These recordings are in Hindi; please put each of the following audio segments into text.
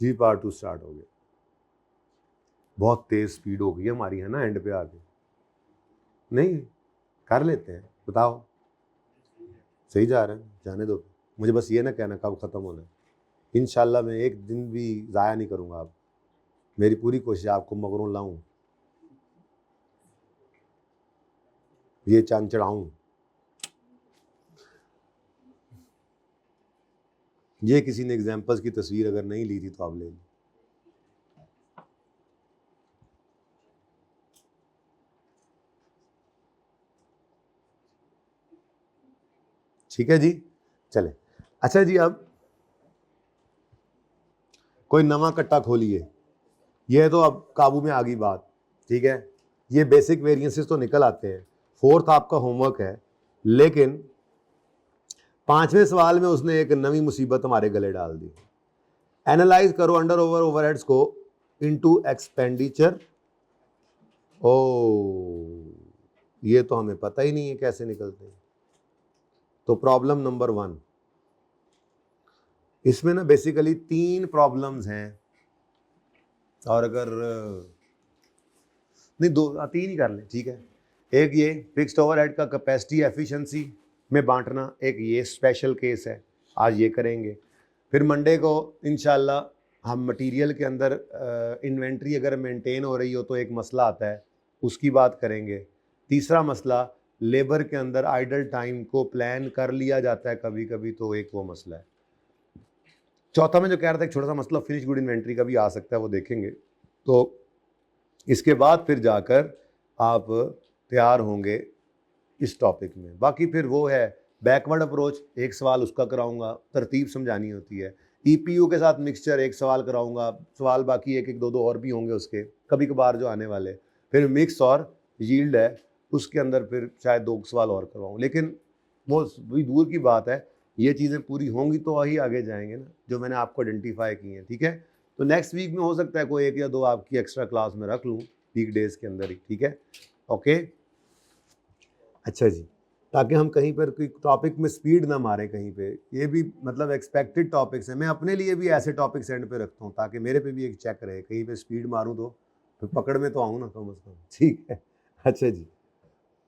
जी पार्ट 2 स्टार्ट हो गया। बहुत तेज स्पीड हो गई हमारी, है ना, एंड पे आके। नहीं कर लेते हैं, बताओ। सही जा रहे हैं, जाने दो। मुझे बस ये ना कहना कब खत्म होना है। इंशाल्लाह मैं एक दिन भी ज़ाया नहीं करूँगा। आप, मेरी पूरी कोशिश आपको मगरों लाऊं, ये चांद चढ़ाऊं। ये किसी ने एग्जाम्पल्स की तस्वीर अगर नहीं ली थी तो आप ले ली। ठीक है जी, चले। अच्छा जी, अब कोई नवा कट्टा खोलिए। ये तो अब काबू में आ गई बात, ठीक है। ये बेसिक वेरिएंसेस तो निकल आते हैं। फोर्थ आपका होमवर्क है, लेकिन 5वें सवाल में उसने एक नवी मुसीबत हमारे गले डाल दी। एनालाइज करो अंडर ओवर ओवरहेड्स को इनटू एक्सपेंडिचर। ओ, ये तो हमें पता ही नहीं है कैसे निकलते हैं। तो प्रॉब्लम नंबर 1, इसमें ना बेसिकली 3 प्रॉब्लम्स हैं, और अगर नहीं 3 ही कर लें, ठीक है। एक ये फिक्स्ड ओवरहेड का कैपेसिटी एफिशिएंसी में बांटना, एक ये स्पेशल केस है, आज ये करेंगे। फिर मंडे को इंशाल्लाह हम मटेरियल के अंदर इन्वेंट्री अगर मेंटेन हो रही हो तो एक मसला आता है, उसकी बात करेंगे। तीसरा मसला, लेबर के अंदर आइडल टाइम को प्लान कर लिया जाता है कभी कभी, तो एक वो मसला है। चौथा में जो कह रहा था एक छोटा सा मसला फिनिश गुड इन्वेंट्री का भी आ सकता है, वो देखेंगे। तो इसके बाद फिर जाकर आप तैयार होंगे इस टॉपिक में। बाकी फिर वो है बैकवर्ड अप्रोच, एक सवाल उसका कराऊंगा, तरतीब समझानी होती है। ईपीयू के साथ मिक्सचर एक सवाल कराऊंगा, सवाल बाकी एक एक दो दो और भी होंगे उसके कभी कभार जो आने वाले। फिर मिक्स और यील्ड है, उसके अंदर फिर शायद 2 सवाल और करवाऊँ, लेकिन वो भी दूर की बात है। ये चीज़ें पूरी होंगी तो ही आगे जाएंगे ना, जो मैंने आपको आइडेंटिफाई की हैं, ठीक है। तो नेक्स्ट वीक में हो सकता है कोई 1 या 2 आपकी एक्स्ट्रा क्लास में रख लूँ वीक डेज के अंदर ही, ठीक है। ओके, अच्छा जी, ताकि हम कहीं पर कोई टॉपिक में स्पीड ना मारें कहीं पे। ये भी मतलब एक्सपेक्टेड टॉपिक्स हैं, मैं अपने लिए भी ऐसे टॉपिक्स एंड पे रखता हूँ ताकि मेरे पे भी एक चेक रहे, कहीं पे स्पीड मारूँ तो फिर पकड़ में तो आऊँ ना कम से कम, ठीक है। अच्छा जी,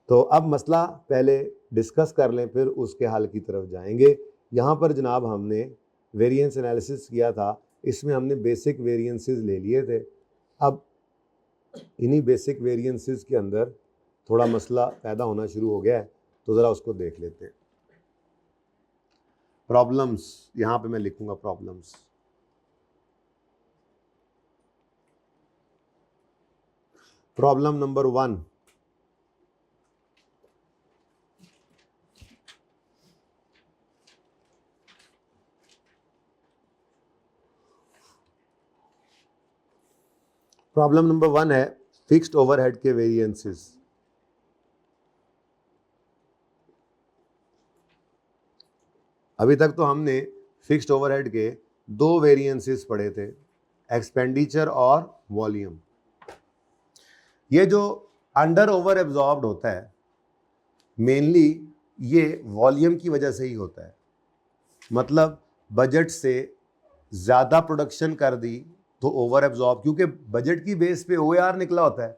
तो अब मसला पहले डिस्कस कर लें, फिर उसके हल की तरफ जाएंगे। यहाँ पर जनाब हमने वेरिएंस एनालिसिस किया था, इसमें हमने बेसिक वेरिएंसेस ले लिए थे। अब इन्हीं बेसिक वेरिएंसेस के अंदर थोड़ा मसला पैदा होना शुरू हो गया है, तो ज़रा उसको देख लेते हैं। प्रॉब्लम्स, यहाँ पे मैं लिखूंगा problems. Problem number 1, problem number 1 है फिक्स्ड ओवरहेड के वेरिएंसेस। अभी तक तो हमने फिक्स्ड ओवरहेड के 2 वेरिएंसेस पढ़े थे, एक्सपेंडिचर और वॉल्यूम। ये जो अंडर ओवर एब्जॉर्ब्ड होता है मेनली ये वॉल्यूम की वजह से ही होता है। मतलब बजट से ज़्यादा प्रोडक्शन कर दी तो ओवर एब्जॉर्ब, क्योंकि बजट की बेस पे ओआर निकला होता है,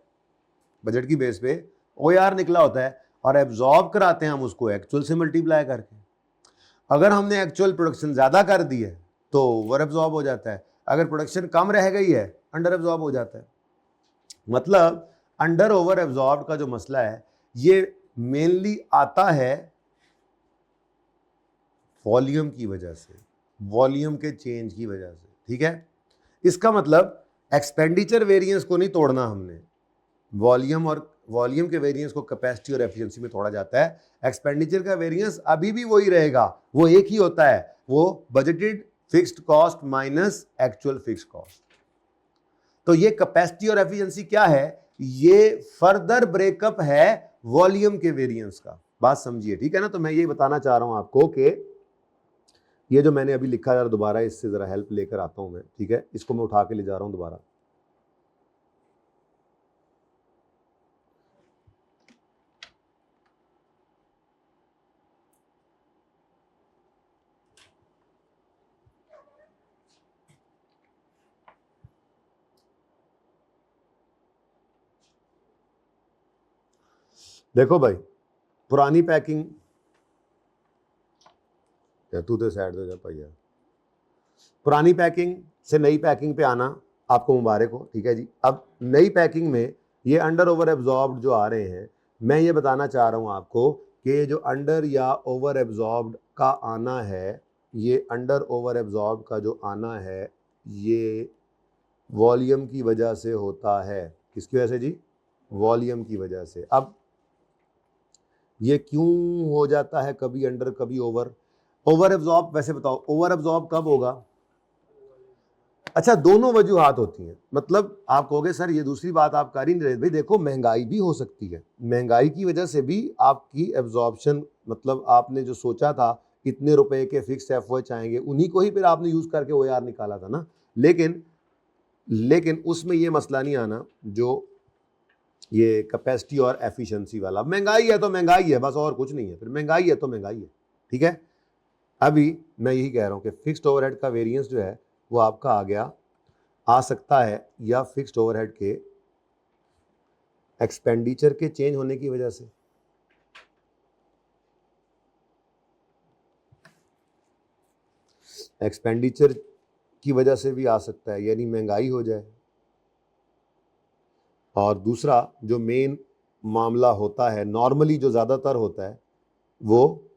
बजट की बेस पे ओआर निकला होता है, और एब्जॉर्ब कराते हैं हम उसको एक्चुअल से मल्टीप्लाई करके। अगर हमने एक्चुअल प्रोडक्शन ज़्यादा कर दी है तो ओवर एब्जॉर्ब हो जाता है, अगर प्रोडक्शन कम रह गई है अंडर एब्जॉर्ब हो जाता है। मतलब अंडर ओवर एब्जॉर्ब का जो मसला है ये मेनली आता है वॉल्यूम की वजह से, वॉल्यूम के चेंज की वजह से, ठीक है। इसका मतलब एक्सपेंडिचर वेरिएंस को नहीं तोड़ना हमने, वॉल्यूम और वॉल्यूम के वेरिएंस को कैपेसिटी और एफिशिएंसी में तोड़ा जाता है। एक्सपेंडिचर का वेरिएंस अभी भी वही रहेगा, वो एक ही होता है, वो budgeted fixed cost minus actual fixed cost. तो ये कैपेसिटी और एफिशिएंसी क्या है, ये फर्दर ब्रेकअप है वॉल्यूम के वेरिएंस का। बात समझिए, ठीक है ना। तो मैं ये बताना चाह रहा हूं आपको कि ये जो मैंने अभी लिखा जरा दोबारा इससे जरा हेल्प लेकर आता हूं मैं, ठीक है। इसको मैं उठा के ले जा रहा हूं दोबारा। देखो भाई, पुरानी पैकिंग या तू तो साइड हो जा भैया, पुरानी पैकिंग से नई पैकिंग पे आना आपको मुबारक हो, ठीक है जी। अब नई पैकिंग में ये अंडर ओवर एब्जॉर्ब्ड जो आ रहे हैं, मैं ये बताना चाह रहा हूँ आपको कि ये जो अंडर या ओवर एब्जॉर्ब्ड का आना है, ये अंडर ओवर एब्जॉर्ब्ड का जो आना है, ये वॉल्यूम की वजह से होता है। किसकी वजह से जी? वॉल्यूम की वजह से। अब ये क्यों हो जाता है, कभी अंडर कभी ओवर? ओवर एब्जॉर्ब, वैसे बताओ ओवर एब्जॉर्ब कब होगा? अच्छा, दोनों वजूहात होती हैं। मतलब आप कहोगे सर ये दूसरी बात आप कर ही नहीं रहे। भाई देखो, महंगाई भी हो सकती है, महंगाई की वजह से भी आपकी एब्जॉर्प्शन, मतलब आपने जो सोचा था इतने रुपए के फिक्स एफओएच आएंगे, उन्हीं को ही फिर आपने यूज करके ओआर निकाला था ना। लेकिन उसमें ये मसला नहीं आना जो ये कैपेसिटी और एफिशिएंसी वाला। महंगाई है तो महंगाई है, बस और कुछ नहीं है, फिर महंगाई है तो महंगाई है, ठीक है। अभी मैं यही कह रहा हूँ कि फिक्स्ड ओवरहेड का वेरिएंस जो है वो आपका आ सकता है या फिक्स्ड ओवरहेड के एक्सपेंडिचर के चेंज होने की वजह से। एक्सपेंडिचर की वजह से भी आ सकता है, यानी महंगाई हो जाए। और दूसरा जो मेन मामला होता है, नॉर्मली जो ज़्यादातर होता है, वो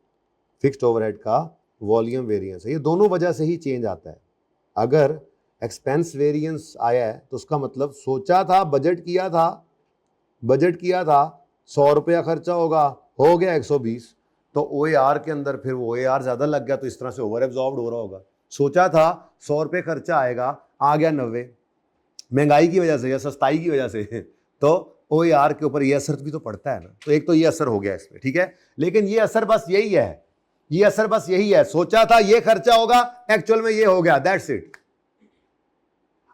फिक्स्ड ओवरहेड का वॉल्यूम वेरिएंस है। ये दोनों वजह से ही चेंज आता है। अगर एक्सपेंस वेरिएंस आया है तो उसका मतलब सोचा था, बजट किया था 100 रुपया खर्चा होगा, हो गया 120, तो ओएआर के अंदर फिर वो ओएआर ज़्यादा लग गया, तो इस तरह से ओवर एब्जॉर्ब्ड हो रहा होगा। सोचा था 100 रुपये खर्चा आएगा, आ गया 90, महंगाई की वजह से या सस्ताई की वजह से, तो ओएआर के ऊपर ये असर भी तो पड़ता है ना। तो एक तो ये असर हो गया इसमें, ठीक है। लेकिन ये असर बस यही है, ये असर बस यही है, सोचा था ये खर्चा होगा, एक्चुअल में ये हो गया, दैट्स इट।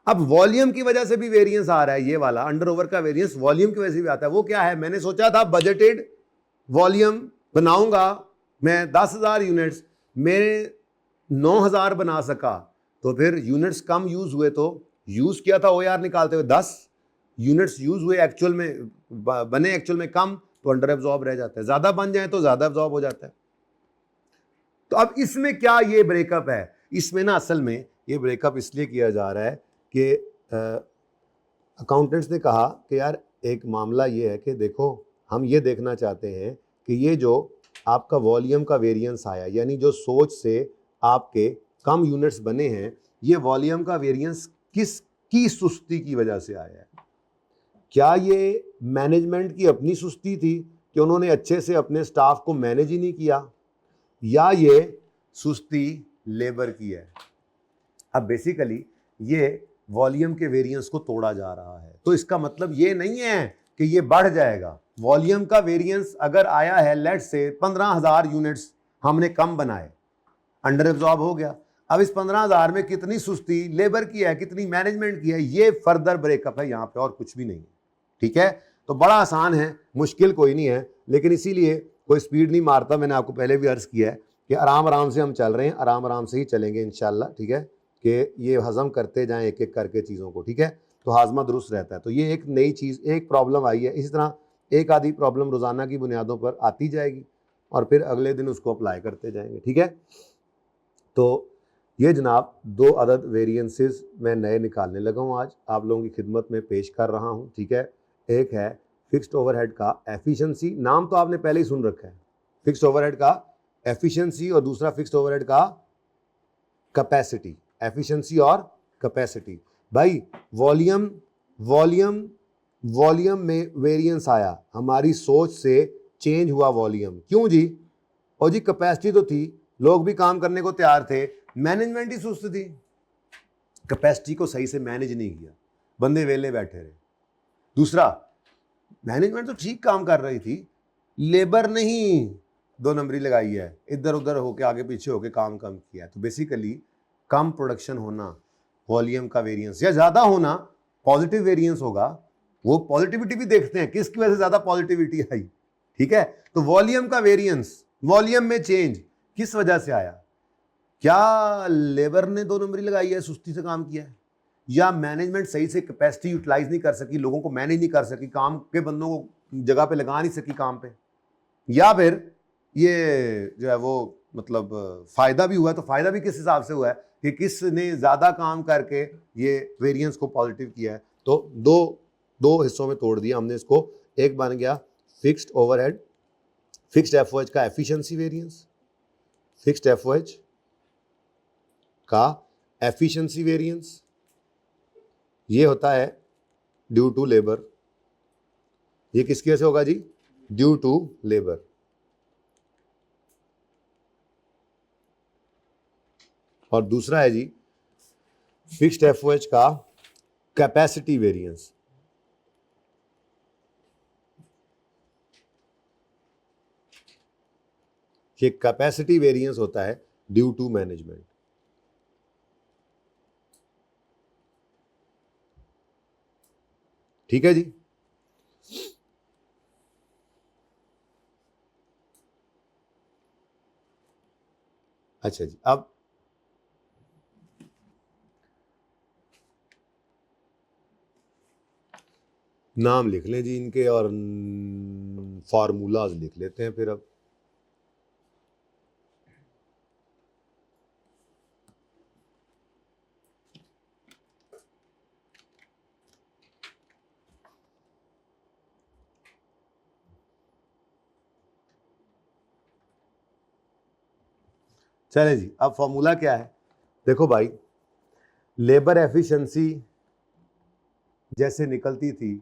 अब वॉल्यूम की वजह से भी वेरिएंस आ रहा है, ये वाला अंडर ओवर का वेरिएंस वॉल्यूम की वजह से भी आता है। वो क्या है? मैंने सोचा था बजटेड वॉल्यूम बनाऊंगा मैं 10,000 यूनिट्स, मेरे 9,000 बना सका, तो फिर यूनिट्स कम यूज हुए, तो यूज किया था ओआर निकालते हुए 10 यूनिट्स यूज हुए, एक्चुअल में बने एक्चुअल में कम, तो अंडर एब्जॉर्ब रह जाता है। ज्यादा बन जाए तो ज्यादा एब्जॉर्ब हो जाता है। तो अब इसमें क्या ये ब्रेकअप है? इसमें ना असल में ये ब्रेकअप इसलिए किया जा रहा है कि अकाउंटेंट्स ने कहा कि यार एक मामला ये है कि देखो, हम ये देखना चाहते हैं कि ये जो आपका वॉल्यूम का वेरिएंस आया, यानी जो सोच से आपके कम यूनिट्स बने हैं, ये वॉल्यूम का वेरिएंस किसकी सुस्ती की वजह से आया है? क्या ये मैनेजमेंट की अपनी सुस्ती थी कि उन्होंने अच्छे से अपने स्टाफ को मैनेज ही नहीं किया, या ये सुस्ती लेबर की है? अब बेसिकली ये वॉल्यूम के वेरिएंस को तोड़ा जा रहा है। तो इसका मतलब ये नहीं है कि ये बढ़ जाएगा। वॉल्यूम का वेरिएंस अगर आया है, लेट्स से 15,000 यूनिट्स हमने कम बनाए, अंडर एब्जॉर्ब हो गया। अब इस 15,000 में कितनी सुस्ती लेबर की है, कितनी मैनेजमेंट की है, ये फर्दर ब्रेकअप है यहाँ पे, और कुछ भी नहीं है, ठीक है। तो बड़ा आसान है, मुश्किल कोई नहीं है, लेकिन इसीलिए कोई स्पीड नहीं मारता। मैंने आपको पहले भी अर्ज किया है कि आराम आराम से हम चल रहे हैं, आराम आराम से ही चलेंगे इंशाल्लाह, ठीक है, कि ये हजम करते जाएं एक एक करके चीज़ों को, ठीक है, तो हाजमा दुरुस्त रहता है। तो ये एक नई चीज़, एक प्रॉब्लम आई है, इसी तरह एक आधी प्रॉब्लम रोज़ाना की बुनियादों पर आती जाएगी और फिर अगले दिन उसको अप्लाई करते जाएंगे, ठीक है। तो ये जनाब 2 अदद वेरिएंसेस मैं नए निकालने लगा हूँ, आज आप लोगों की खिदमत में पेश कर रहा हूँ, ठीक है। एक है फिक्स्ड ओवरहेड का एफिशिएंसी, नाम तो आपने पहले ही सुन रखा है, फिक्स्ड ओवरहेड का एफिशिएंसी, और दूसरा फिक्स्ड ओवरहेड का कैपेसिटी, एफिशिएंसी और कैपेसिटी। भाई वॉल्यूम में वेरिएंस आया, हमारी सोच से चेंज हुआ वॉल्यूम, क्यों जी? और जी कैपेसिटी तो थी, लोग भी काम करने को तैयार थे, मैनेजमेंट ही सुस्त थी, कैपेसिटी को सही से मैनेज नहीं किया, बंदे वेले बैठे रहे। दूसरा, मैनेजमेंट तो ठीक काम कर रही थी, लेबर ने ही 2 नंबरी लगाई है, इधर उधर होके आगे पीछे होके काम कम किया है। तो बेसिकली कम प्रोडक्शन होना वॉल्यूम का वेरिएंस, या ज़्यादा होना पॉजिटिव वेरिएंस होगा। वो पॉजिटिविटी भी देखते हैं, किसकी वजह से ज़्यादा पॉजिटिविटी आई, ठीक है। तो वॉल्यूम का वेरिएंस, वॉल्यूम में चेंज किस वजह से आया? क्या लेबर ने 2 नंबरी लगाई है, सुस्ती से काम किया है, या मैनेजमेंट सही से कैपेसिटी यूटिलाइज नहीं कर सकी, लोगों को मैनेज नहीं कर सकी, काम के बंदों को जगह पे लगा नहीं सकी काम पे, या फिर ये जो है वो मतलब फायदा भी हुआ, तो फायदा भी किस हिसाब से हुआ है कि किसने ज्यादा काम करके ये वेरिएंस को पॉजिटिव किया है। तो दो हिस्सों में तोड़ दिया हमने इसको। एक बन गया फिक्स्ड ओवरहेड, फिक्स्ड एफओएच का एफिशिएंसी वेरिएंस, फिक्स्ड एफओएच का एफिशिएंसी वेरिएंस, ये होता है ड्यू टू लेबर। ये किसकी वजह से होगा जी? Due to labour. और दूसरा है जी फिक्स्ड एफओएच का कैपेसिटी वेरिएंस। ये कैपेसिटी वेरिएंस होता है ड्यू टू मैनेजमेंट। ठीक है जी। अच्छा जी, अब नाम लिख लें जी इनके और फॉर्मूलाज लिख लेते हैं फिर। अब चले जी, अब फॉर्मूला क्या है? देखो भाई, लेबर एफिशिएंसी जैसे निकलती थी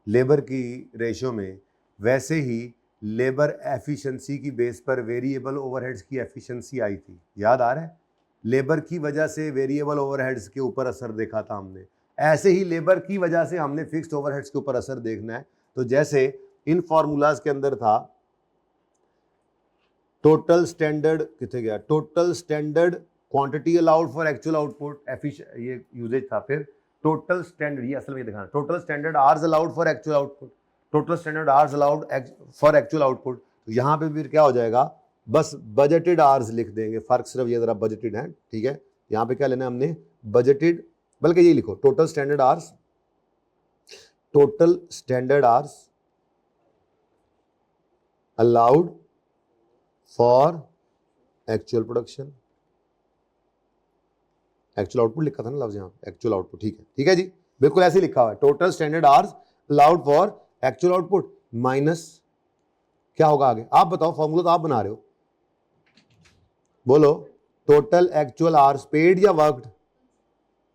लेबर की रेशियो में, वैसे ही लेबर एफिशिएंसी की बेस पर वेरिएबल ओवरहेड्स की एफिशिएंसी आई थी। याद आ रहा है? लेबर की वजह से वेरिएबल ओवरहेड्स के ऊपर असर देखा था हमने, ऐसे ही लेबर की वजह से हमने फिक्स्ड ओवरहेड्स के ऊपर असर देखना है। तो जैसे इन फॉर्मूलाज के अंदर था टोटल स्टैंडर्ड, कितने गया? Total standard quantity allowed for actual output, ये यूजेज था। फिर टोटल स्टैंडर्ड, ये असल में दिखाना, total standard hours allowed for actual output, total standard hours allowed for actual output. तो यहाँ पे फिर क्या हो जाएगा? बस बजटेड आवर्स लिख देंगे, फर्क सिर्फ ये जरा बजटेड है, ठीक है। यहाँ पे क्या लेना है हमने? बजटेड, बल्कि ये लिखो total standard hours, total standard hours allowed for actual production, actual output लिखा था ना लफ्ज यहाँ, एक्चुअल आउटपुट, ठीक है, ठीक है जी, बिल्कुल ऐसे लिखा हुआ है। Total standard hours allowed for actual output minus क्या होगा आगे? आप बताओ, फॉर्मूला तो आप बना रहे हो, बोलो। टोटल एक्चुअल आवर्स पेड या वर्कड?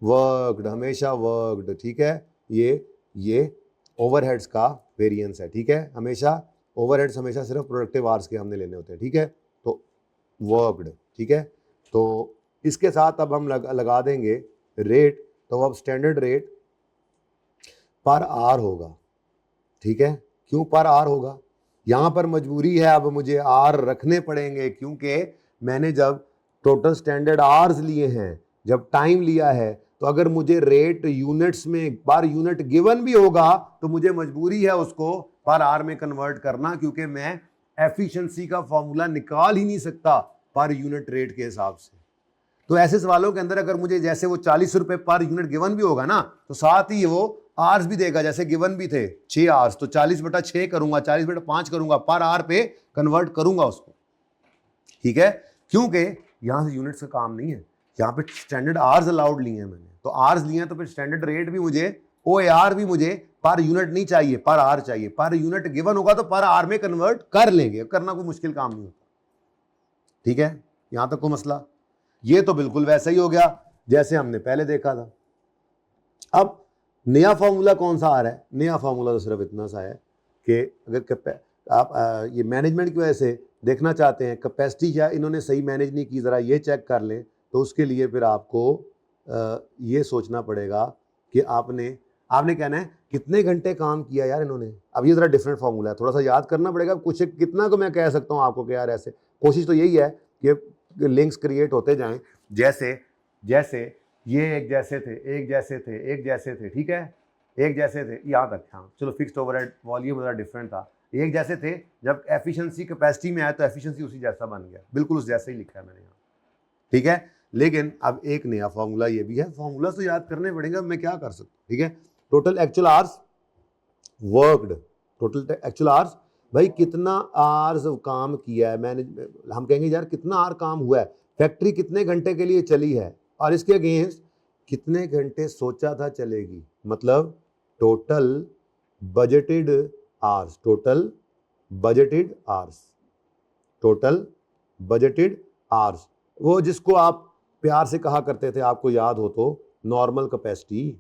वर्कड, हमेशा वर्कड, ठीक है। ये ओवरहेड्स का वेरिएंस है, ठीक है। हमेशा ओवरहेड्स हमेशा सिर्फ प्रोडक्टिव आवर्स के हमने लेने होते हैं, ठीक है। तो वर्कड, ठीक है। तो इसके साथ अब हम लगा देंगे रेट, तो अब स्टैंडर्ड रेट पर आवर होगा, ठीक है। क्यों पर आवर होगा? यहां पर मजबूरी है, अब मुझे आर रखने पड़ेंगे, क्योंकि मैंने जब टोटल स्टैंडर्ड आवर्स लिए हैं, जब टाइम लिया है, तो अगर मुझे रेट यूनिट्स में पर यूनिट गिवन भी होगा तो मुझे मजबूरी है उसको पर आवर में कन्वर्ट करना, क्योंकि मैं एफिशिएंसी का फॉर्मूला निकाल ही नहीं सकता पर यूनिट रेट के हिसाब से। तो ऐसे सवालों के अंदर अगर मुझे जैसे वो 40 रुपए पर यूनिट गिवन भी होगा ना, तो साथ ही वो आवर्स भी देगा, जैसे गिवन भी थे 6 आवर्स, तो 40/6 करूंगा, 40/5 करूंगा, पर आवर पे कन्वर्ट करूंगा उसको, ठीक है। क्योंकि यहां से यूनिट्स का काम नहीं है, यहाँ पे स्टैंडर्ड आवर्स अलाउड लिए हैं मैंने, तो आवर्स लिए हैं, तो फिर स्टैंडर्ड रेट भी मुझे, OAR भी मुझे पर यूनिट नहीं चाहिए, पर आवर चाहिए। पर यूनिट गिवन होगा तो पर आवर में कन्वर्ट कर लेंगे, करना कोई मुश्किल काम नहीं होता, ठीक है। यहां तक कोई मसला? ये तो बिल्कुल वैसा ही हो गया जैसे हमने पहले देखा था। अब नया फॉर्मूला कौन सा आ रहा है? नया फॉर्मूला तो सिर्फ इतना सा है कि अगर आप ये मैनेजमेंट की वजह से देखना चाहते हैं कैपेसिटी क्या इन्होंने सही मैनेज नहीं की, ज़रा ये चेक कर लें, तो उसके लिए फिर आपको ये सोचना पड़ेगा कि आपने कहना है कितने घंटे काम किया यार इन्होंने। अब ये ज़रा डिफरेंट फॉर्मूला है, थोड़ा सा याद करना पड़ेगा कुछ, कितना को मैं कह सकता हूँ आपको कि यार ऐसे। कोशिश तो यही है कि लिंक्स क्रिएट होते जाएं, जैसे ये एक जैसे थे, एक जैसे थे, एक जैसे थे, ठीक है, एक जैसे थे यहाँ तक। हाँ चलो, फिक्स्ड ओवरहेड वॉल्यूम ज़रा डिफरेंट था, एक जैसे थे। जब एफिशिएंसी कैपेसिटी में आया तो एफिशिएंसी उसी जैसा बन गया, बिल्कुल उस जैसे ही लिखा है मैंने यहाँ, ठीक है। लेकिन अब एक नया फॉर्मूला ये भी है, फॉर्मूला तो याद करने पड़ेगा, मैं क्या कर सकता हूँ, ठीक है। Total actual hours worked, total actual hours, भाई कितना आवर्स काम किया है मैंने, हम कहेंगे यार कितना आवर काम हुआ है, फैक्ट्री कितने घंटे के लिए चली है, और इसके अगेंस्ट कितने घंटे सोचा था चलेगी, मतलब total budgeted hours, total budgeted hours, total budgeted hours, वो जिसको आप प्यार से कहा करते थे, आपको याद हो तो, नॉर्मल कैपेसिटी।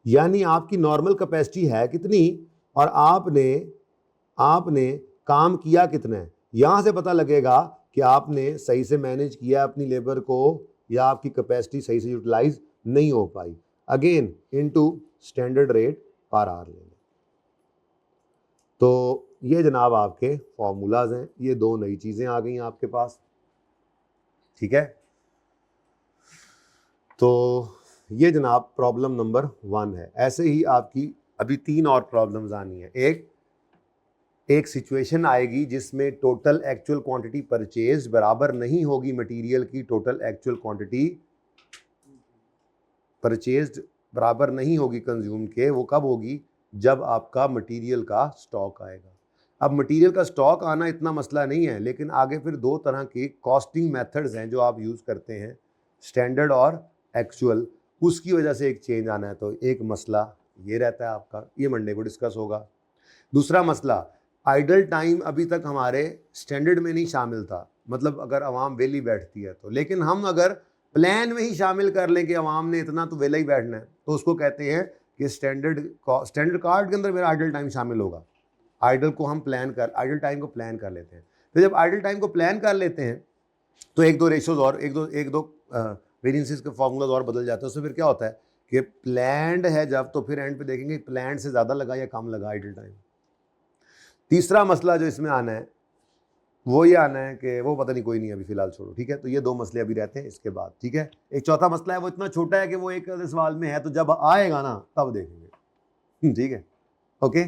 यानी आपकी नॉर्मल कैपेसिटी है कितनी और आपने काम किया कितना है, यहां से पता लगेगा कि आपने सही से मैनेज किया अपनी लेबर को या आपकी कैपेसिटी सही से यूटिलाइज नहीं हो पाई। Again into standard rate per hour ले लें। तो ये जनाब आपके फॉर्मूलाज हैं, ये दो नई चीजें आ गई आपके पास, ठीक है। तो ये जनाब प्रॉब्लम नंबर 1 है। ऐसे ही आपकी अभी 3 और प्रॉब्लम्स आनी है। एक सिचुएशन आएगी जिसमें टोटल एक्चुअल क्वांटिटी परचेज बराबर नहीं होगी मटेरियल की, टोटल एक्चुअल क्वांटिटी परचेज्ड बराबर नहीं होगी कंज्यूम के। वो कब होगी? जब आपका मटेरियल का स्टॉक आएगा। अब मटेरियल का स्टॉक आना इतना मसला नहीं है, लेकिन आगे फिर 2 तरह के कॉस्टिंग मेथड्स हैं जो आप यूज़ करते हैं, स्टैंडर्ड और एक्चुअल, उसकी वजह से एक चेंज आना है। तो एक मसला ये रहता है आपका, ये मंडे को डिस्कस होगा। दूसरा मसला, आइडल टाइम अभी तक हमारे स्टैंडर्ड में नहीं शामिल था, मतलब अगर आवाम वेली बैठती है तो, लेकिन हम अगर प्लान में ही शामिल कर लें कि आवाम ने इतना तो वेला ही बैठना है, तो उसको कहते हैं कि स्टैंडर्ड कार्ड के अंदर मेरा आइडल टाइम शामिल होगा। आइडल टाइम को प्लान कर लेते हैं। फिर जब आइडल टाइम को प्लान कर लेते हैं तो एक दो रेशोज और एक दो वेरिएंसेस के फार्मूलाज और बदल जाते हैं। उससे फिर क्या होता है कि प्लान्ड है जब, तो फिर एंड पे देखेंगे प्लान से ज़्यादा लगा या कम लगा आइडल टाइम। तीसरा मसला जो इसमें आना है वो ये आना है कि वो पता नहीं, कोई नहीं अभी फिलहाल छोड़ो, ठीक है। तो ये 2 मसले अभी रहते हैं इसके बाद, ठीक है। एक चौथा मसला है, वो इतना छोटा है कि वो एक सवाल में है, तो जब आएगा ना तब देखेंगे, ठीक है, ओके।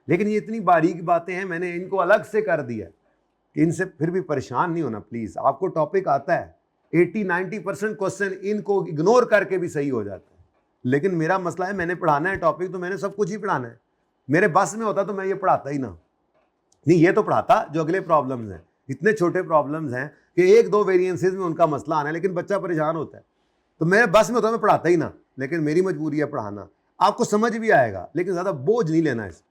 लेकिन ये इतनी बारीक बातें हैं, मैंने इनको अलग से कर दिया कि इनसे फिर भी परेशान नहीं होना प्लीज़। आपको टॉपिक आता है, 80-90% क्वेश्चन इनको इग्नोर करके भी सही हो जाता है, लेकिन मेरा मसला है मैंने पढ़ाना है टॉपिक, तो मैंने सब कुछ ही पढ़ाना है। मेरे बस में होता तो मैं ये पढ़ाता ही ना, नहीं ये तो पढ़ाता जो अगले प्रॉब्लम्स हैं। इतने छोटे प्रॉब्लम्स हैं कि 1-2 वेरिएंसेस में उनका मसला आना है, लेकिन बच्चा परेशान होता है, तो मेरे बस में होता मैं पढ़ाता ही ना, लेकिन मेरी मजबूरी है पढ़ाना। आपको समझ भी आएगा, लेकिन ज़्यादा बोझ नहीं लेना इस,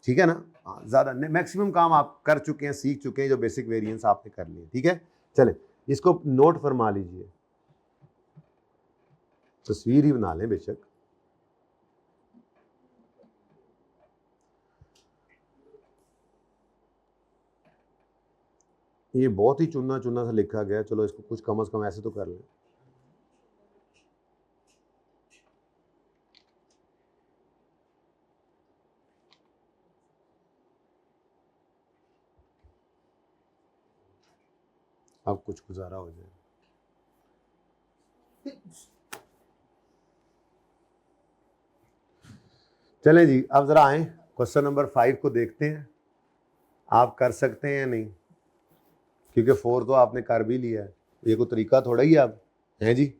ठीक है ना। ज़्यादा मैक्सिमम काम आप कर चुके हैं, सीख चुके हैं, जो बेसिक वेरिएंस आपने कर लिए, ठीक है। चले इसको नोट फरमा लीजिए, तस्वीर ही बना लें बेशक। ये बहुत ही चुना चुना सा लिखा गया, चलो इसको कुछ कम से कम ऐसे तो कर लें। अब कुछ गुजारा हो जाए। चलें जी, अब जरा आए क्वेश्चन नंबर 5 को देखते हैं, आप कर सकते हैं या नहीं, क्योंकि 4 तो आपने कर भी लिया है, ये कोई तरीका थोड़ा ही आप हैं जी।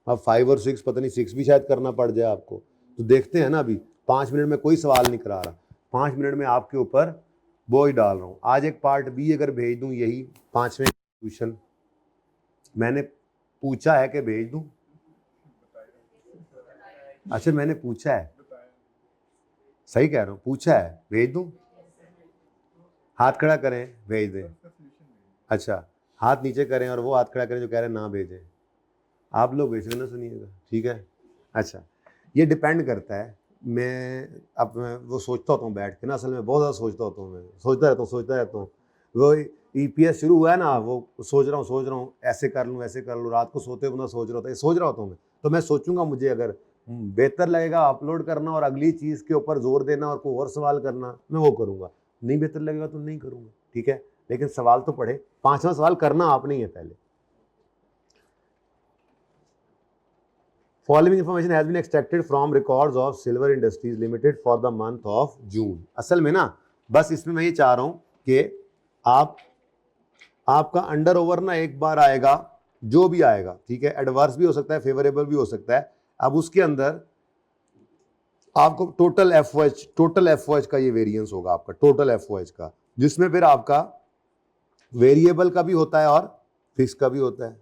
अब 5 और 6, पता नहीं 6 भी शायद करना पड़ जाए आपको, तो देखते हैं ना। अभी 5 मिनट में कोई सवाल नहीं करा रहा, 5 मिनट में आपके ऊपर बोझ डाल रहा हूँ। आज एक पार्ट बी अगर भेज दूँ, यही 5वें क्वेश्चन मैंने पूछा है कि भेज दूँ। अच्छा मैंने पूछा है, सही कह रहा हूँ, पूछा है, भेज दूँ? हाथ खड़ा करें, भेज दें। अच्छा हाथ नीचे करें और वो हाथ खड़ा करें जो कह रहे हैं ना भेजें। आप लोग भेज ना, सुनिएगा, ठीक है। अच्छा ये डिपेंड करता है, मैं वो सोचता होता हूँ बैठ के ना, असल में बहुत ज़्यादा सोचता होता हूँ, मैं सोचता रहता हूँ। वो EPS शुरू हुआ है ना, वो सोच रहा हूँ ऐसे कर लूँ वैसे कर लूँ, रात को सोते हुए सोच रहा होता हूँ मैं। तो मैं सोचूंगा मुझे अगर बेहतर लगेगा अपलोड करना और अगली चीज़ के ऊपर जोर देना और कोई और सवाल करना, मैं वो करूँगा। नहीं बेहतर लगेगा तो नहीं करूँगा, ठीक है। लेकिन सवाल तो पढ़े, 5वां सवाल करना आपने ही है पहले। Following information has been extracted from records of Silver Industries Limited for the month of June। असल में ना बस इसमें मैं ये चाह रहा हूँ कि आपका अंडर ओवर ना एक बार आएगा, जो भी आएगा, ठीक है, एडवर्स भी हो सकता है, फेवरेबल भी हो सकता है। अब उसके अंदर आपको टोटल एफओएच का ये वेरिएंस होगा आपका टोटल एफओएच का, जिसमें फिर आपका वेरिएबल का भी होता है और फिक्स का भी होता है।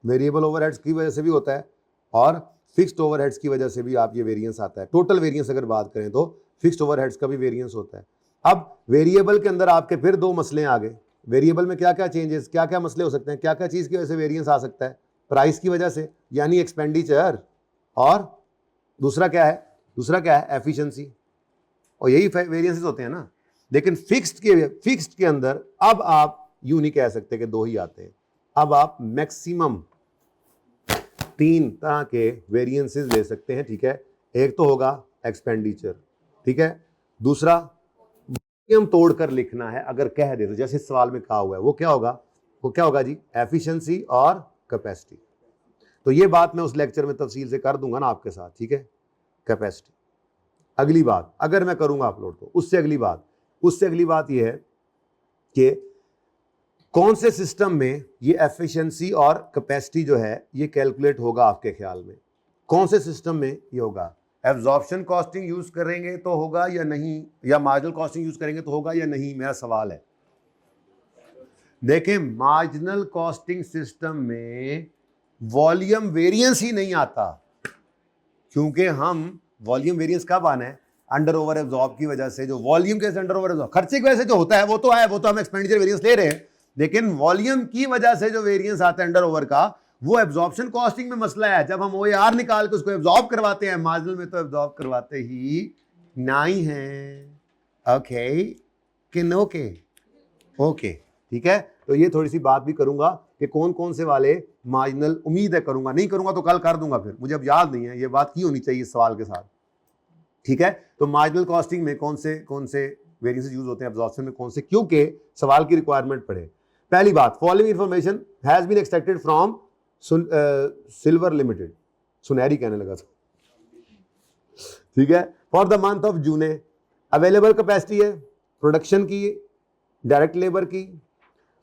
वेरिएबल ओवरहेड्स की वजह से भी होता है और फिक्स्ड ओवरहेड्स की वजह से भी आप ये वेरिएंस आता है। टोटल वेरिएंस अगर बात करें तो फिक्स्ड ओवरहेड्स का भी वेरिएंस होता है। अब वेरिएबल के अंदर आपके फिर दो मसले आ गए। वेरिएबल में क्या क्या चेंजेस, क्या क्या मसले हो सकते हैं, क्या क्या चीज़ की वजह से वेरिएंस आ सकता है? प्राइस की वजह से यानी एक्सपेंडिचर, और दूसरा क्या है? एफिशिएंसी। और यही वेरिएंसेस होते हैं ना। लेकिन फिक्स्ड के अंदर अब आप यूं नहीं कह सकते कि दो ही आते हैं, अब आप मैक्सिमम 3 तरह के वेरिएंसेस ले सकते हैं, ठीक है। एक तो होगा एक्सपेंडिचर, ठीक है। दूसरा वॉल्यूम तोड़कर लिखना है, अगर कह दे तो जैसे सवाल में कहा हुआ है वो क्या होगा जी? एफिशिएंसी और कैपेसिटी। तो ये बात मैं उस लेक्चर में तफसील से कर दूंगा ना आपके साथ, ठीक है। कैपेसिटी अगली बात अगर मैं करूंगा अपलोड तो उससे अगली बात ये है कि कौन से सिस्टम में ये एफिशिएंसी और कैपेसिटी जो है ये कैलकुलेट होगा आपके ख्याल में? कौन से सिस्टम में ये होगा? एब्जॉर्प्शन कॉस्टिंग यूज करेंगे तो होगा या नहीं, या मार्जिनल कॉस्टिंग यूज करेंगे तो होगा या नहीं, मेरा सवाल है। देखें, मार्जिनल कॉस्टिंग सिस्टम में वॉल्यूम वेरिएंस ही नहीं आता, क्योंकि हम वॉल्यूम वेरिएंस कब आना है? अंडर ओवर एब्जॉर्ब की वजह से। जो वॉल्यूम के अंडर ओवर एब्जॉर्ब खर्चे की वजह से जो होता है वो तो हम एक्सपेंडिचर वेरिएंस ले रहे हैं, लेकिन वॉल्यूम की वजह से जो वेरिएंस आता है अंडर ओवर का, वो एब्जॉर्प्शन कॉस्टिंग में मसला है। जब हम OAR निकाल के उसको एब्जॉर्ब करवाते हैं, मार्जिनल में तो एब्जॉर्ब करवाते ही नहीं है। ओके कि नो के? ओके, ठीक है। तो ये थोड़ी सी बात भी करूंगा कि कौन कौन से वाले मार्जिनल, उम्मीद है करूंगा, नहीं करूंगा तो कल कर दूंगा, फिर मुझे अब याद नहीं है, ये बात की होनी चाहिए इस सवाल के साथ, ठीक है। तो मार्जिनल कॉस्टिंग में कौन से वेरिएंसेस यूज होते हैं, एब्जॉर्प्शन में कौन से, क्योंकि सवाल की रिक्वायरमेंट पड़े। पहली बात, following information has been extracted from Silver Limited, सुनहरी कहने लगा था, ठीक है। For the month of June available capacity है प्रोडक्शन की, डायरेक्ट लेबर की,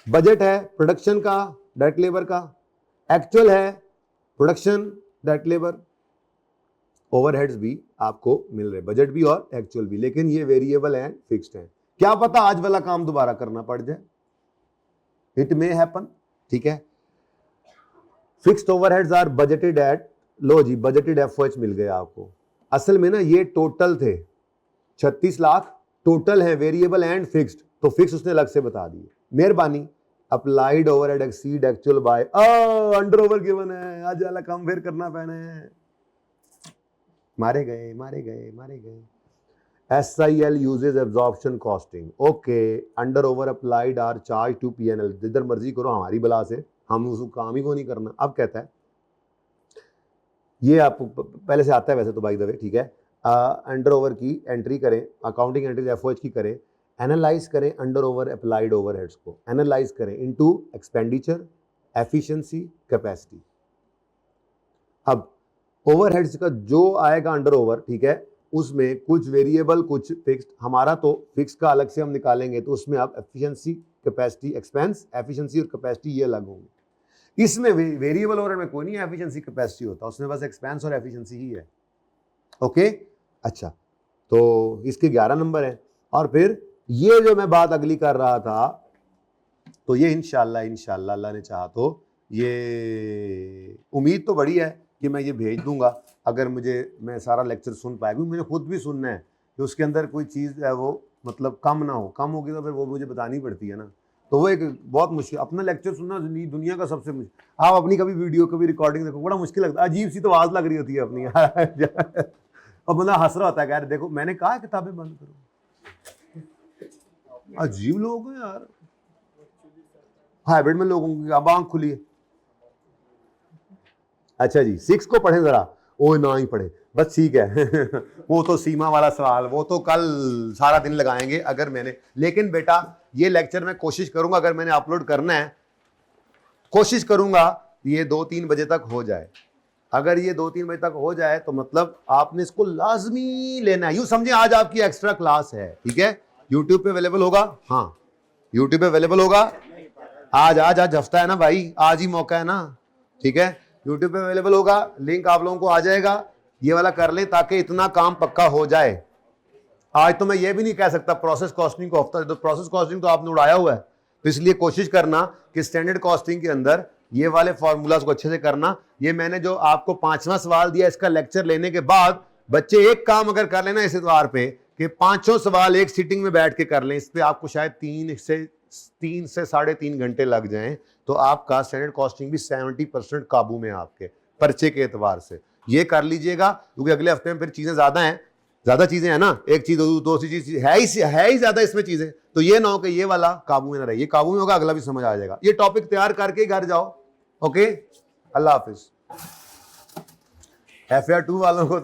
बजट है प्रोडक्शन का, डायरेक्ट लेबर का, एक्चुअल है प्रोडक्शन, डायरेक्ट लेबर, ओवरहेड्स भी आपको मिल रहे, बजट भी और एक्चुअल भी, लेकिन ये वेरिएबल एंड फिक्स्ड है। क्या पता आज वाला काम दोबारा करना पड़ जाए, इट मे हैपन, ठीक है। Fixed overheads are budgeted at, लो जी बजटेड एफओएच मिल गया आपको। असल में ना ये टोटल थे 36 लाख टोटल है, वेरिएबल एंड फिक्स्ड, तो फिक्स उसने अलग से बता दिए। मेहरबानी, applied overhead exceed actual by under over given है, आज वाला काम फिर करना पैना है, मारे गए। SIL uses absorption costing, okay, under over applied are charge to PNL, जिधर मर्जी करो हमारी बला से, हम उसको काम ही को नहीं करना। अब कहता है ये आपको पहले से आता है वैसे तो बाय द वे, ठीक है। अंडर ओवर की एंट्री करें, अकाउंटिंग एंट्री एफओएच की करें, एनालाइज करें अंडर ओवर अप्लाइड ओवरहेड्स को, एनालाइज करें इनटू एक्सपेंडिचर, एफिशिएंसी, कैपेसिटी। अब ओवरहेड्स का जो आएगा अंडर ओवर, ठीक है, उसमें कुछ वेरिएबल कुछ फिक्स्ड, हमारा तो फिक्स का अलग से हम निकालेंगे, तो उसमें आप एफिशिएंसी, कैपेसिटी, एक्सपेंस, एफिशिएंसी और कैपेसिटी ये अलग होंगे। इसमें वेरिएबल ओवरहेड में कोई नहीं एफिशिएंसी कैपेसिटी होता, उसमें बस एक्सपेंस और एफिशिएंसी ही है, ओके। अच्छा, तो इसके 11 नंबर हैं। और फिर ये जो मैं बात अगली कर रहा था, तो ये इंशाल्लाह अल्लाह ने चाहा तो ये उम्मीद तो बड़ी है कि मैं ये भेज दूंगा, अगर मैं सारा लेक्चर सुन पाया, क्योंकि मुझे खुद भी सुनना है कि उसके अंदर कोई चीज़ है वो मतलब कम ना हो, कम होगी तो फिर वो मुझे बतानी पड़ती है ना, तो वो एक बहुत मुश्किल, अपना लेक्चर सुनना दुनिया का सबसे मुश्किल। आप अपनी कभी वीडियो कभी रिकॉर्डिंग देखो, बड़ा मुश्किल लगता है, अजीब सी तो आवाज़ लग रही होती है अपनी और बंदा हंस रहा होता है, यार देखो मैंने कहा किताबें बंद करो, अजीब लोग हैं यार, हाइब्रिड में लोगों की अब आंख खुली है। अच्छा जी, 6 को पढ़े जरा, ओ ना ही पढ़े बस, ठीक है वो तो सीमा वाला सवाल, वो तो कल सारा दिन लगाएंगे अगर मैंने, लेकिन बेटा ये लेक्चर मैं कोशिश करूंगा, अगर मैंने अपलोड करना है कोशिश करूंगा ये 2-3 बजे तक हो जाए। अगर ये 2-3 बजे तक हो जाए तो मतलब आपने इसको लाजमी लेना है, यूं समझे आज आपकी एक्स्ट्रा क्लास है, ठीक है। यूट्यूब पे अवेलेबल होगा, हाँ यूट्यूब पे अवेलेबल होगा, आज हफ्ता है ना भाई, आज ही मौका है ना, ठीक है। यूट्यूब पे अवेलेबल होगा, लिंक आप लोगों को आ जाएगा। ये वाला कर लें ताकि इतना काम पक्का हो जाए। आज तो मैं ये भी नहीं कह सकता प्रोसेस कॉस्टिंग को हफ्ता, तो प्रोसेस कॉस्टिंग तो आपने उड़ाया हुआ है, तो इसलिए कोशिश करना कि स्टैंडर्ड कॉस्टिंग के अंदर ये वाले फॉर्मूलाज को अच्छे से करना। ये मैंने जो आपको 5वां सवाल दिया, इसका लेक्चर लेने के बाद बच्चे एक काम अगर कर लेना इस इतवार पे कि 5 सवाल एक सीटिंग में बैठ के कर लें, इस पे आपको शायद 3 से 3.5 घंटे लग जाएं, तो आपका स्टैंडर्ड कॉस्टिंग भी 70% काबू में आपके पर्चे के एतबार से। ये कर लीजिएगा, क्योंकि अगले हफ्ते में फिर चीजें ज्यादा हैं, ज्यादा चीजें हैं ना, एक चीज दो चीज है ही ज्यादा इसमें चीजें, तो ये ना हो कि ये वाला काबू में ना रहे। ये काबू में होगा, अगला भी समझ आ जाएगा। ये टॉपिक तैयार करके घर जाओ। ओके, अल्लाह हाफिज। FAR 2 वालों को